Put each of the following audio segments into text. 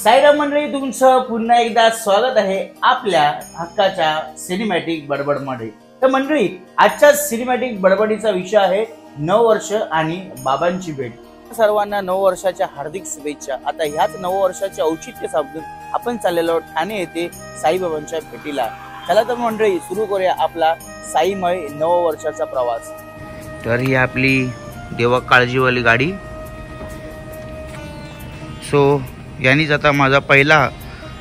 साईराम मंडळी, तुमचं पुन्हा एकदा स्वागत आहे आपल्या हक्काच्या सिनेमॅटिक बडबडमध्ये। तर मंडळी, आजच्या सिनेमॅटिक बडबडीचा विषय आहे नववर्ष आणि बाबांची भेट। सर्वांना नववर्षाच्या हार्दिक शुभेच्छा। आता ह्याच नववर्षाचे औचित्य साधून आपण चाललेलो ठाणे येथे साईबाबांच्या भेटीला। चला तर मंडळी, सुरू करूया आपला साईमय नववर्षाचा प्रवास। तर ही आपली देवा काळजीवाली गाडी। सो यानीच आता माझा पहिला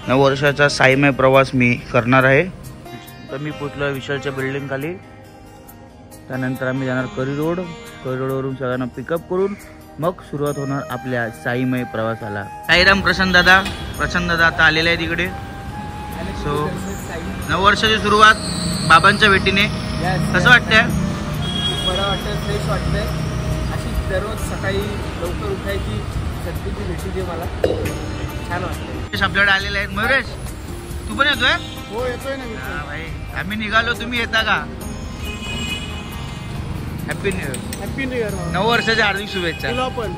नववर्षाचा साईमय प्रवास मी करणार आहे। तर मी पोचलो विशालच्या बिल्डिंग खाली। त्यानंतर आम्ही जाणार करी रोडवरून सगळ्यांना पिकअप करून मग सुरुवात होणार आपल्या साईमय प्रवासाला। साईराम प्रशांत दादा आता आलेला आहे तिकडे। सो नववर्षाची सुरुवात बाबांच्या भेटीने कसं वाटतंय? बरं वाटतं, फ्रेश वाटतंय। अशी दररोज सकाळी लवकर उठायची सद्बुद्धी भेटली मला, छान वाटतं। आपल्याकडे आलेले आहेत मयुरेश, तू पण येतोय? हो येतोय ना मी। भाई आम्ही निघालो, तुम्ही येता का? Happy new year. Happy new year. नववर्षाच्या हार्दिक शुभेच्छा। तुला पण।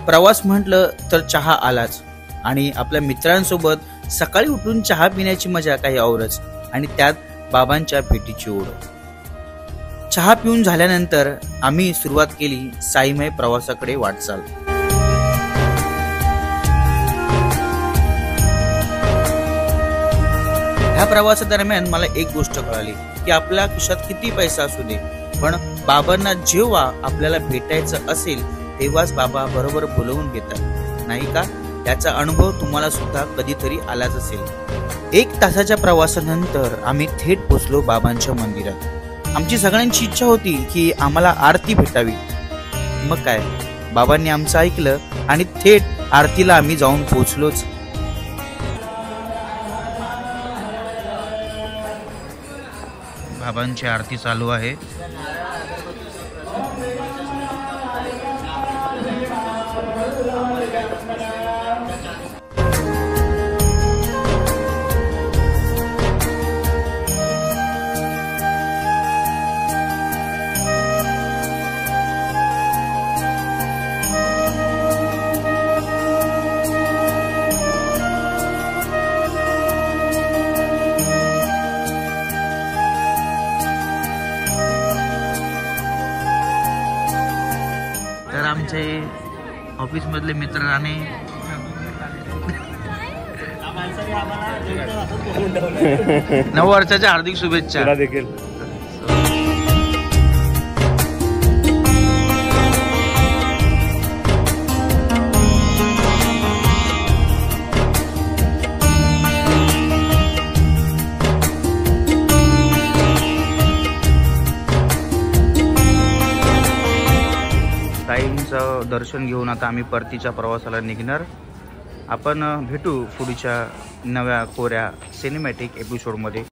प्रवास म्हटलं तर चहा आलाच आणि आपल्या मित्रांसोबत सकाळी उठून चहा पिण्याची मजा काही औरच, आणि त्यात बाबांच्या भेटीची ओढ। चहा पिऊन झाल्यानंतर आम्ही सुरुवात केली साईमय प्रवासाकडे वाटचाल। ह्या प्रवासादरम्यान मला एक गोष्ट कळाली की आपल्या खिशात किती पैसा असू दे, पण बाबांना जेव्हा आपल्याला भेटायचं असेल तेव्हाच बाबा बरोबर बोलवून घेतात, नाही का? याचा अनुभव तुम्हाला सुद्धा कधीतरी आलाच असेल। 1 तासाच्या प्रवासानंतर आम्ही थेट पोचलो बाबांच्या मंदिरात। आमची सगळ्यांची इच्छा होती की आम्हाला आरती भेटावी। मग काय, बाबांनी आमचं ऐकलं आणि थेट आरतीला आम्ही जाऊन पोचलोच। बाबांची आरती चालू आहे। तर आमचे ऑफिस मधले मित्र राणे नववर्षाच्या हार्दिक शुभेच्छा। तुला देखील। साईंचं दर्शन घेऊन आता आम्ही परतीच्या प्रवासाला निघणार। आपण भेटू पुढच्या नव्या कोऱ्या सिनेमॅटिक एपिसोडमध्ये।